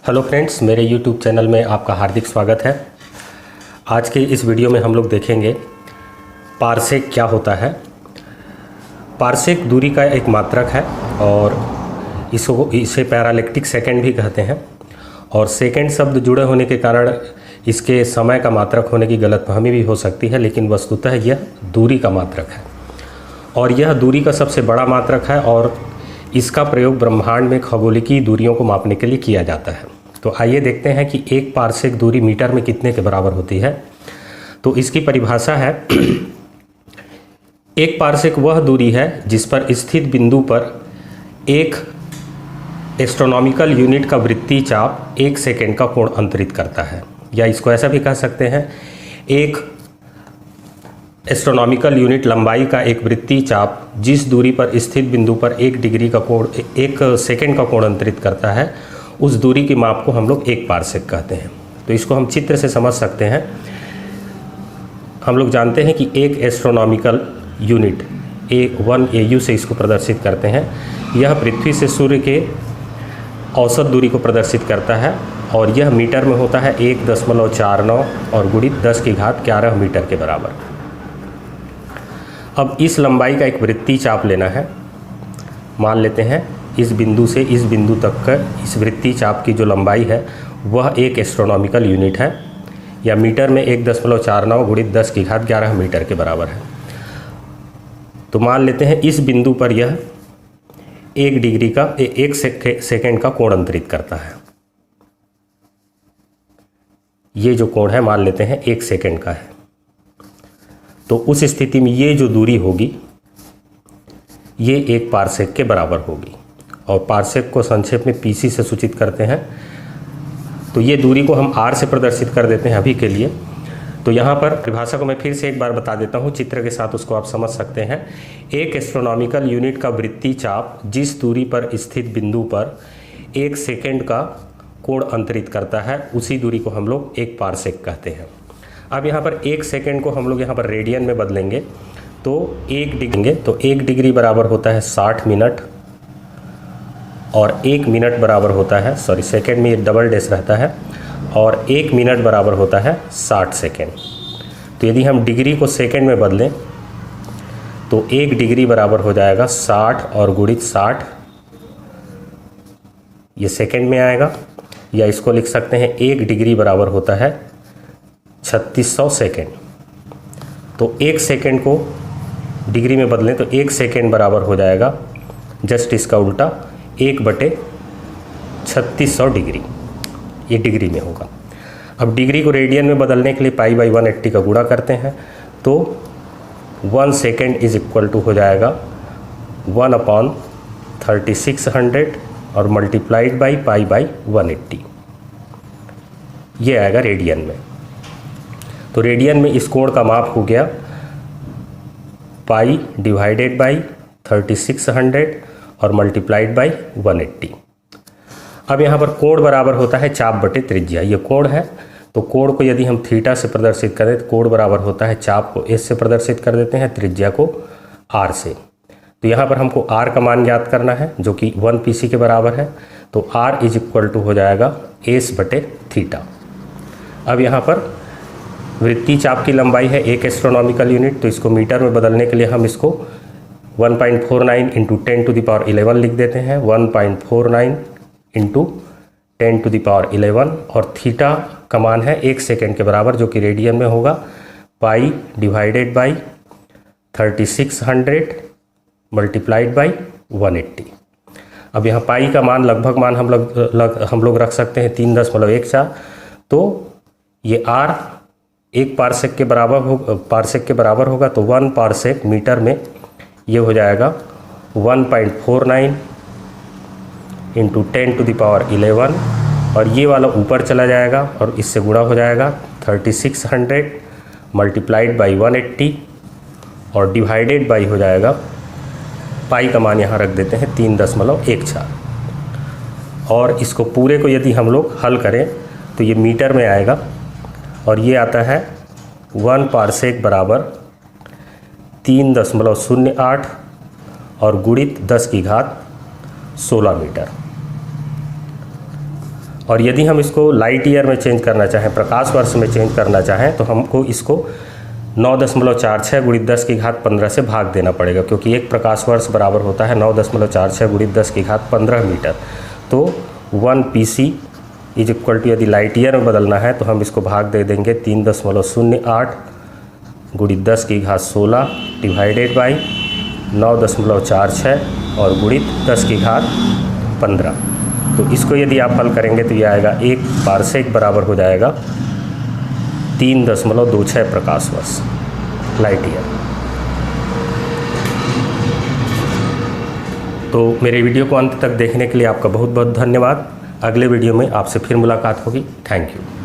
Hello friends, मेरे YouTube channel में आपका हार्दिक स्वागत है। आज के इस वीडियो में हम लोग देखेंगे पारसेक क्या होता है। पारसेक दूरी का एक मात्रक है और इसे पैरालैक्टिक सेकंड भी कहते हैं। और सेकंड शब्द जुड़े होने के कारण इसके समय का मात्रक होने की गलतफहमी भी हो सकती है, लेकिन वस्तुतः यह दूरी का मात्रक है और यह दूरी का सबसे बड़ा मात्रक है और इसका प्रयोग ब्रह्मांड में खगोलीय दूरियों को मापने के लिए किया जाता है। तो आइए देखते हैं कि एक पारसेक दूरी मीटर में कितने के बराबर होती है। तो इसकी परिभाषा है, एक पारसेक वह दूरी है जिस पर स्थित बिंदु पर एक एस्ट्रोनॉमिकल यूनिट का वृत्तीय चाप 1 सेकेंड का कोण अंतरित करता है। या इसको ऐसा भी कह सकते हैं, एक एस्ट्रोनॉमिकल यूनिट लंबाई का एक वृत्तीय चाप जिस दूरी पर स्थित बिंदु पर 1 सेकेंड का कोण अंतरित करता है, उस दूरी की माप को हम लोग एक पारसेक कहते हैं। तो इसको हम चित्र से समझ सकते हैं। हम लोग जानते हैं कि एक एस्ट्रोनॉमिकल यूनिट 1 AU से इसको प्रदर्शित करते हैं। यह पृथ्वी से सूर्य के औसत दूरी को प्रदर्शित करता है और यह मीटर में होता है 1.49 और गुणित 10⁻11 मीटर के बराबर। अब इस लंबाई का एक वृत्तीय चाप लेना है। मान लेते हैं इस बिंदु से इस बिंदु तक का इस वृत्तीय चाप की जो लंबाई है वह एक एस्ट्रोनॉमिकल यूनिट है या मीटर में 1.49 गुणित 10⁻11 मीटर के बराबर है। तो मान लेते हैं इस बिंदु पर यह 1 डिग्री का 1 सेकेंड का कोण अंतरित करता है। ये जो कोण है मान लेते हैं 1 सेकेंड का है। तो उस स्थिति में ये जो दूरी होगी ये 1 पारसेक के बराबर होगी और पारसेक को संक्षेप में PC से सूचित करते हैं। तो ये दूरी को हम R से प्रदर्शित कर देते हैं अभी के लिए। तो यहाँ पर परिभाषा को मैं फिर से एक बार बता देता हूँ, चित्र के साथ उसको आप समझ सकते हैं। एक एस्ट्रोनॉमिकल यूनिट का वृत्तीय चाप जिस दूरी पर स्थित बिंदु पर 1 सेकेंड का कोण अंतरित करता है, उसी दूरी को हम लोग 1 पारसेक कहते हैं। अब यहाँ पर 1 सेकेंड को हम लोग यहाँ पर रेडियन में बदलेंगे तो 1 डिग्री बराबर होता है 60 मिनट और 1 मिनट बराबर होता है, सेकेंड में ये डबल डैश रहता है, और 1 मिनट बराबर होता है 60 सेकेंड। तो यदि हम डिग्री को सेकेंड में बदलें तो 1 डिग्री बराबर हो जाएगा 60 और गुणित 60, ये सेकेंड में आएगा। या इसको लिख सकते हैं 1 डिग्री बराबर होता है 3600 सेकेंड। तो 1 सेकेंड को डिग्री में बदलें तो 1 सेकेंड बराबर हो जाएगा जस्ट इसका उल्टा 1/3600 डिग्री, ये डिग्री में होगा। अब डिग्री को रेडियन में बदलने के लिए π/180 का गुणा करते हैं तो 1 सेकेंड इज इक्वल टू हो जाएगा 1/3600 और मल्टीप्लाइड बाई π/180, ये आएगा रेडियन में। तो रेडियन में इस कोण का माप हो गया π/3600 और मल्टीप्लाइड बाई 180। अब यहाँ पर कोण बराबर होता है चाप बटे त्रिज्या। ये कोण है तो कोण को यदि हम थीटा से प्रदर्शित करें तो कोण बराबर होता है चाप को S से प्रदर्शित कर देते हैं, त्रिज्या को R से। तो यहाँ पर हमको R का मान ज्ञात करना है जो कि 1 PC के बराबर है। तो R इज इक्वल टू हो जाएगा S बटे थीटा। अब यहाँ पर वृत्तीय चाप की लंबाई है 1 एस्ट्रोनॉमिकल यूनिट, तो इसको मीटर में बदलने के लिए हम इसको 1.49 इंटू 10⁻11 लिख देते हैं। 1.49 इंटू 10⁻11 और थीटा का मान है 1 सेकेंड के बराबर जो कि रेडियन में होगा π/3600 मल्टीप्लाइड बाई 180। अब यहाँ पाई का मान लगभग मान हम लोग रख सकते हैं 3.14। तो ये R 1 पारसेक के बराबर होगा। तो 1 पारसेक मीटर में ये हो जाएगा 1.49 इंटू 10⁻11 और ये वाला ऊपर चला जाएगा और इससे गुणा हो जाएगा 3600 मल्टीप्लाइड बाई 180 और डिवाइडेड बाई हो जाएगा पाई का मान यहाँ रख देते हैं 3.14। और इसको पूरे को यदि हम लोग हल करें तो ये मीटर में आएगा और ये आता है 1 पारसेक बराबर 3.08 और गुणित 10⁻16 मीटर। और यदि हम इसको लाइट ईयर में चेंज करना चाहें, प्रकाश वर्ष में चेंज करना चाहें, तो हमको इसको 9.46 गुणित 10 की घात 15 से भाग देना पड़ेगा, क्योंकि एक प्रकाश वर्ष बराबर होता है 9.46 गुणित 10 की घात 15 मीटर। तो 1 PC इज इक्वल टू, यदि लाइट ईयर में बदलना है तो हम इसको भाग दे देंगे 3.08 गुणित 10 की घात 16 डिवाइडेड बाई 9.46 और गुणित 10 की घात 15। तो इसको यदि आप हल करेंगे तो ये आएगा 1 पारसेक बराबर हो जाएगा 3.26 प्रकाश वर्ष लाइट ईयर। तो मेरे वीडियो को अंत तक देखने के लिए आपका बहुत बहुत धन्यवाद। अगले वीडियो में आपसे फिर मुलाकात होगी। Thank you.